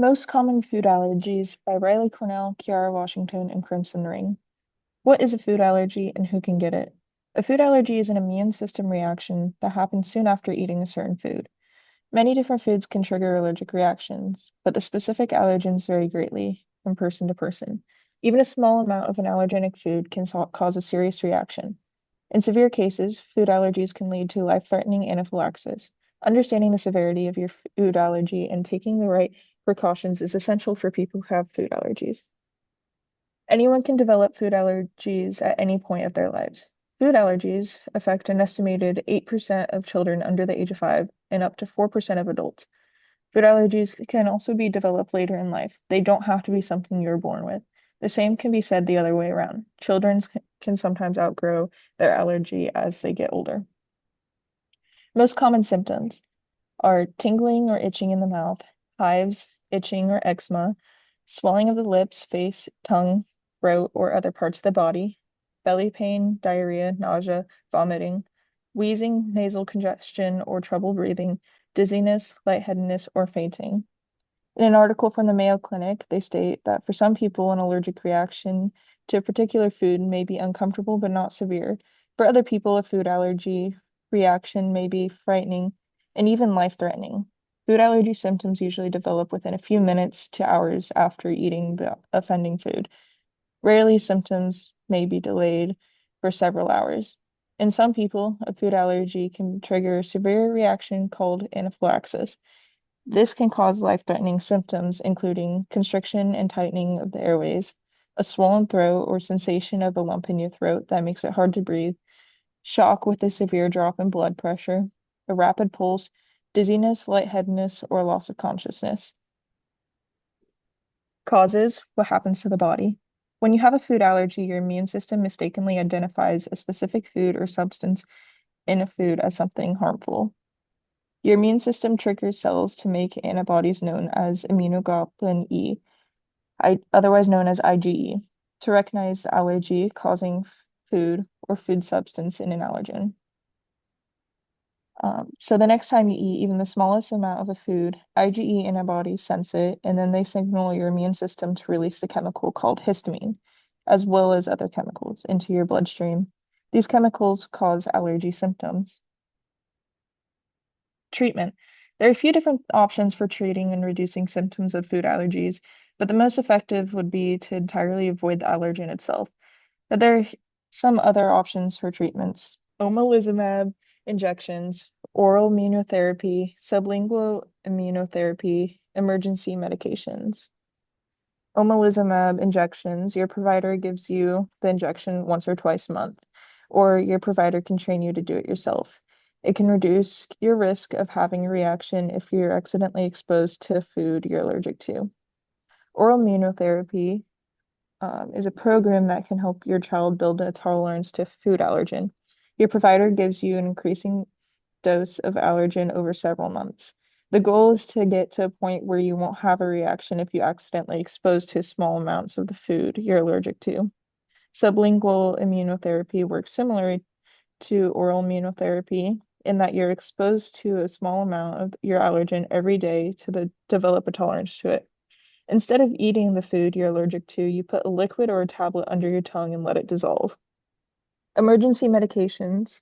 Most Common Food Allergies by Riley Cornell, Kiara Washington, and Crimson Ring. What is a food allergy and who can get it? A food allergy is an immune system reaction that happens soon after eating a certain food. Many different foods can trigger allergic reactions, but the specific allergens vary greatly from person to person. Even a small amount of an allergenic food can cause a serious reaction. In severe cases, food allergies can lead to life-threatening anaphylaxis. Understanding the severity of your food allergy and taking the right precautions is essential for people who have food allergies. Anyone can develop food allergies at any point of their lives. Food allergies affect an estimated 8% of children under the age of 5 and up to 4% of adults. Food allergies can also be developed later in life. They don't have to be something you're born with. The same can be said the other way around. Children can sometimes outgrow their allergy as they get older. Most common symptoms are tingling or itching in the mouth, hives, itching or eczema, swelling of the lips, face, tongue, throat, or other parts of the body, belly pain, diarrhea, nausea, vomiting, wheezing, nasal congestion or trouble breathing, dizziness, lightheadedness, or fainting. In an article from the Mayo Clinic, they state that for some people, an allergic reaction to a particular food may be uncomfortable but not severe. For other people, a food allergy reaction may be frightening and even life-threatening. Food allergy symptoms usually develop within a few minutes to hours after eating the offending food. Rarely, symptoms may be delayed for several hours. In some people, a food allergy can trigger a severe reaction called anaphylaxis. This can cause life-threatening symptoms, including constriction and tightening of the airways, a swollen throat or sensation of a lump in your throat that makes it hard to breathe, shock with a severe drop in blood pressure, a rapid pulse, dizziness, lightheadedness, or loss of consciousness. Causes: what happens to the body? When you have a food allergy, your immune system mistakenly identifies a specific food or substance in a food as something harmful. Your immune system triggers cells to make antibodies known as immunoglobulin E, otherwise known as IgE, to recognize the allergy causing food or food substance in an allergen. So the next time you eat even the smallest amount of a food, IgE antibodies sense it, and then they signal your immune system to release the chemical called histamine, as well as other chemicals, into your bloodstream. These chemicals cause allergy symptoms. Treatment. There are a few different options for treating and reducing symptoms of food allergies, but the most effective would be to entirely avoid the allergen itself. But there are some other options for treatments. Omalizumab injections, oral immunotherapy, sublingual immunotherapy, emergency medications. Omalizumab injections, your provider gives you the injection once or twice a month, or your provider can train you to do it yourself. It can reduce your risk of having a reaction if you're accidentally exposed to food you're allergic to. Oral immunotherapy is a program that can help your child build a tolerance to food allergen. Your provider gives you an increasing dose of allergen over several months. The goal is to get to a point where you won't have a reaction if you accidentally expose to small amounts of the food you're allergic to. Sublingual immunotherapy works similarly to oral immunotherapy in that you're exposed to a small amount of your allergen every day to develop a tolerance to it. Instead of eating the food you're allergic to, you put a liquid or a tablet under your tongue and let it dissolve. Emergency medications.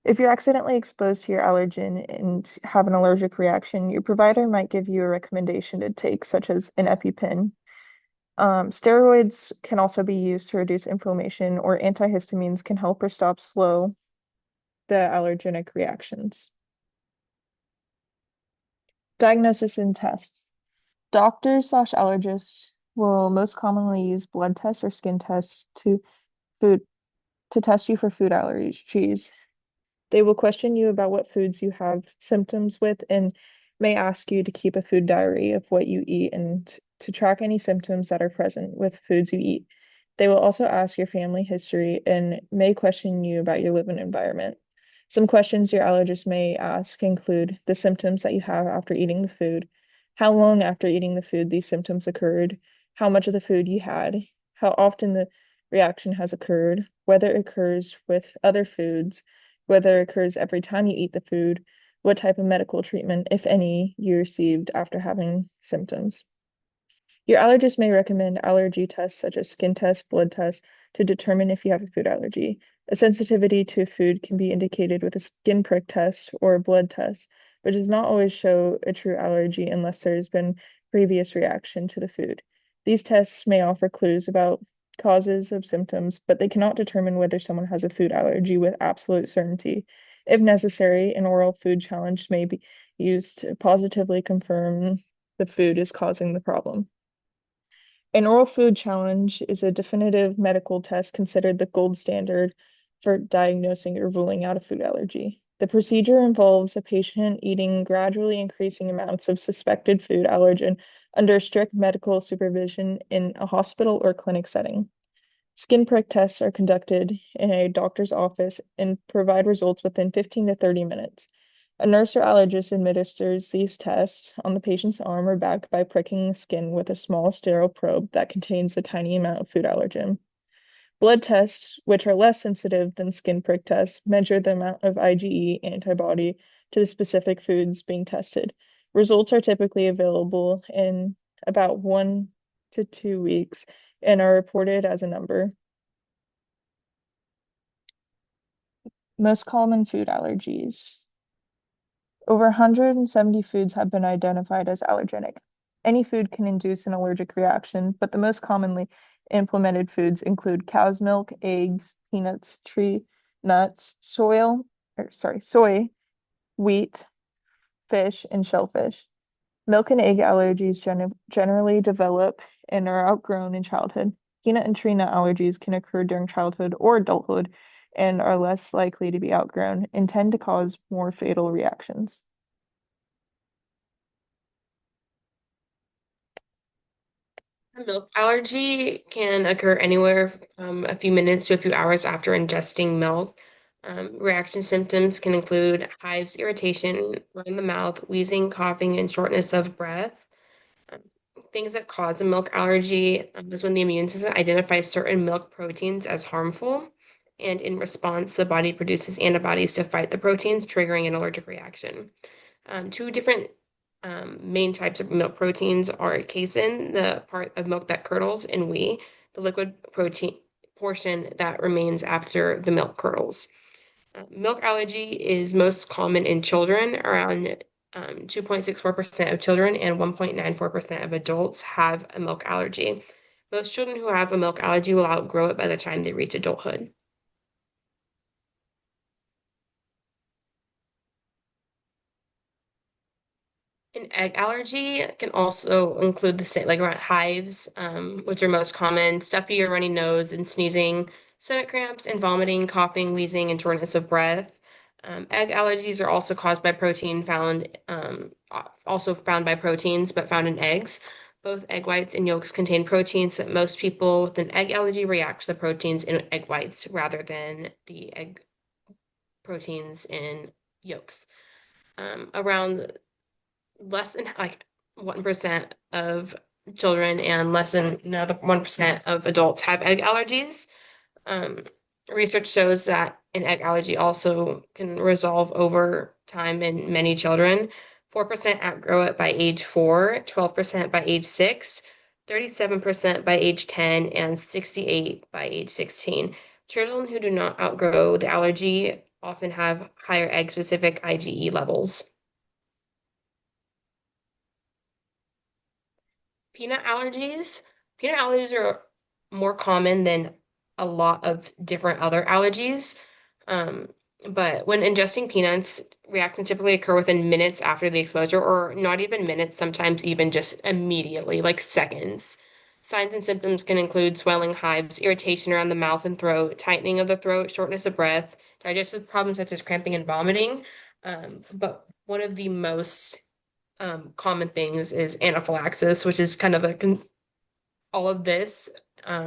If you're accidentally exposed to your allergen and have an allergic reaction, your provider might give you a recommendation to take, such as an EpiPen. Steroids can also be used to reduce inflammation, or antihistamines can help or slow the allergenic reactions. Diagnosis and tests. Doctors/allergists will most commonly use blood tests or skin tests food to test you for food allergies. They will question you about what foods you have symptoms with and may ask you to keep a food diary of what you eat and to track any symptoms that are present with foods you eat. They will also ask your family history and may question you about your living environment. Some questions your allergist may ask include the symptoms that you have after eating the food, how long after eating the food these symptoms occurred, how much of the food you had, how often the reaction has occurred, whether it occurs with other foods, whether it occurs every time you eat the food, What type of medical treatment, if any, you received after having symptoms. Your allergist may recommend allergy tests such as skin tests, blood tests to determine if you have a food allergy. A sensitivity to food can be indicated with a skin prick test or a blood test, but does not always show a true allergy unless there has been previous reaction to the food. These tests may offer clues about causes of symptoms, but they cannot determine whether someone has a food allergy with absolute certainty. If necessary, an oral food challenge may be used to positively confirm the food is causing the problem. An oral food challenge is a definitive medical test considered the gold standard for diagnosing or ruling out a food allergy. The procedure involves a patient eating gradually increasing amounts of suspected food allergen under strict medical supervision in a hospital or clinic setting. Skin prick tests are conducted in a doctor's office and provide results within 15 to 30 minutes. A nurse or allergist administers these tests on the patient's arm or back by pricking the skin with a small sterile probe that contains a tiny amount of food allergen. Blood tests, which are less sensitive than skin prick tests, measure the amount of IgE antibody to the specific foods being tested. Results are typically available in about 1 to 2 weeks and are reported as a number. Most common food allergies. Over 170 foods have been identified as allergenic. Any food can induce an allergic reaction, but the most commonly implemented foods include cow's milk, eggs, peanuts, tree nuts, soy, wheat, fish, and shellfish. Milk and egg allergies generally develop and are outgrown in childhood. Peanut and tree nut allergies can occur during childhood or adulthood and are less likely to be outgrown and tend to cause more fatal reactions. A milk allergy can occur anywhere from a few minutes to a few hours after ingesting milk. Reaction symptoms can include hives, irritation, running the mouth, wheezing, coughing, and shortness of breath. Um, Things that cause a milk allergy is when the immune system identifies certain milk proteins as harmful, and in response, the body produces antibodies to fight the proteins, triggering an allergic reaction. Two different main types of milk proteins are casein, the part of milk that curdles, and whey, the liquid protein portion that remains after the milk curdles. Milk allergy is most common in children. Around 2.64% of children and 1.94% of adults have a milk allergy. Most children who have a milk allergy will outgrow it by the time they reach adulthood. An egg allergy can also include the state, like around hives, which are most common, stuffy or runny nose and sneezing, stomach cramps and vomiting, coughing, wheezing, and shortness of breath. Egg allergies are also caused by protein found, also found by proteins, but found in eggs. Both egg whites and yolks contain proteins, but most people with an egg allergy react to the proteins in egg whites rather than the egg proteins in yolks. Around less than like 1% of children and less than another 1% of adults have egg allergies. Um, Research shows that an egg allergy also can resolve over time in many children. 4% outgrow it by age 4, 12% by age 6, 37% by age 10, and 68 by age 16. Children who do not outgrow the allergy often have higher egg-specific IgE levels. Peanut allergies. Peanut allergies are more common than a lot of different other allergies. Um, but when ingesting peanuts, reactions typically occur within minutes after the exposure, or not even minutes, sometimes even just immediately, like seconds. Signs and symptoms can include swelling, hives, irritation around the mouth and throat, tightening of the throat, shortness of breath, digestive problems such as cramping and vomiting. But one of the most common things is anaphylaxis, which is kind of all of this,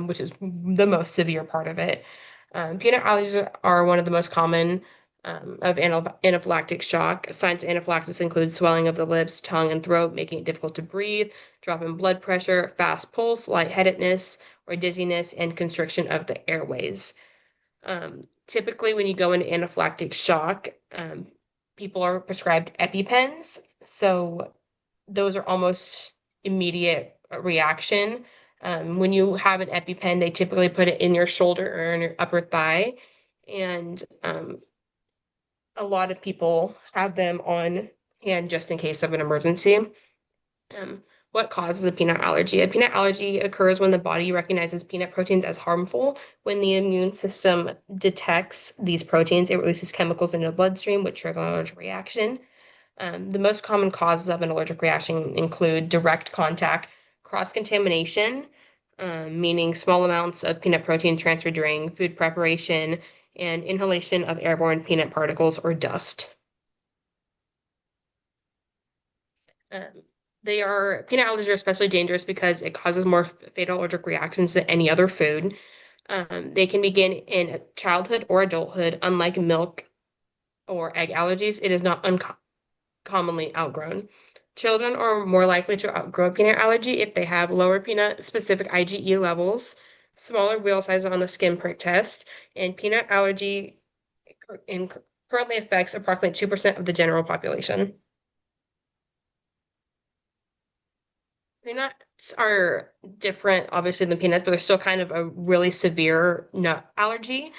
which is the most severe part of it. Peanut allergies are one of the most common of anaphylactic shock. Signs of anaphylaxis include swelling of the lips, tongue, and throat, making it difficult to breathe, drop in blood pressure, fast pulse, lightheadedness, or dizziness, and constriction of the airways. Typically, when you go into anaphylactic shock, people are prescribed EpiPens. So those are almost immediate reaction. When you have an EpiPen, they typically put it in your shoulder or in your upper thigh. And a lot of people have them on hand just in case of an emergency. Um, what causes a peanut allergy? A peanut allergy occurs when the body recognizes peanut proteins as harmful. When the immune system detects these proteins, it releases chemicals in the bloodstream, which trigger an allergic reaction. The most common causes of an allergic reaction include direct contact, cross-contamination, meaning small amounts of peanut protein transferred during food preparation, and inhalation of airborne peanut particles or dust. Um, peanut allergies are especially dangerous because it causes more fatal allergic reactions than any other food. They can begin in childhood or adulthood. Unlike milk or egg allergies, it is not commonly outgrown. Children are more likely to outgrow peanut allergy if they have lower peanut specific IgE levels, smaller wheal sizes on the skin prick test, and peanut allergy in, currently affects approximately 2% of the general population. Peanuts are different, obviously, than peanuts, but they're still kind of a really severe nut allergy.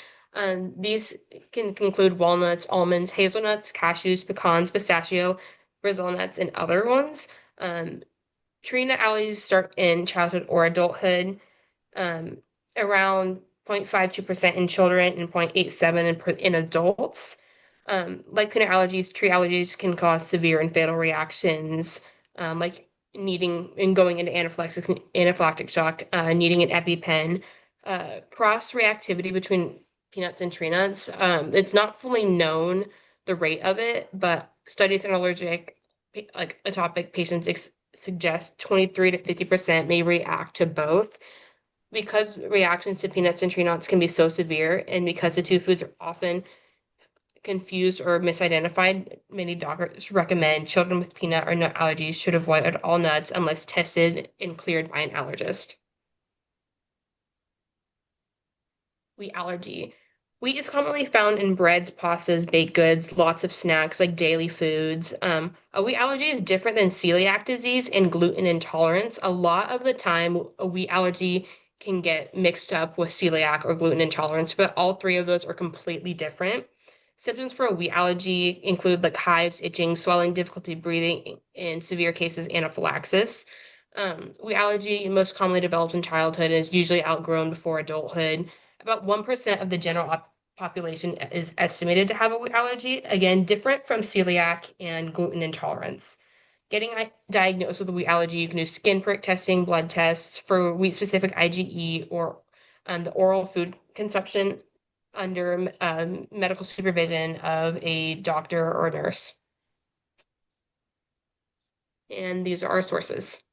These can include walnuts, almonds, hazelnuts, cashews, pecans, pistachio, Brazil nuts, and other ones. Um, Tree nut allergies start in childhood or adulthood, um, around 0.52% in children and 0.87 in adults. Like peanut allergies, tree allergies can cause severe and fatal reactions, like needing and going into anaphylactic shock, needing an EpiPen. Cross reactivity between peanuts and tree nuts. It's not fully known the rate of it, but studies in allergic, like atopic patients suggest 23 to 50% may react to both. Because reactions to peanuts and tree nuts can be so severe, and because the two foods are often confused or misidentified, many doctors recommend children with peanut or nut allergies should avoid all nuts unless tested and cleared by an allergist. Wheat allergy. Wheat is commonly found in breads, pastas, baked goods, lots of snacks like daily foods. A wheat allergy is different than celiac disease and gluten intolerance. A lot of the time, a wheat allergy can get mixed up with celiac or gluten intolerance, but all three of those are completely different. Symptoms for a wheat allergy include like hives, itching, swelling, difficulty breathing, in severe cases, anaphylaxis. Wheat allergy most commonly develops in childhood and is usually outgrown before adulthood. About 1% of the general population is estimated to have a wheat allergy, again, different from celiac and gluten intolerance. Getting diagnosed with a wheat allergy, you can do skin prick testing, blood tests for wheat-specific IgE, or the oral food consumption under medical supervision of a doctor or nurse. And these are our sources.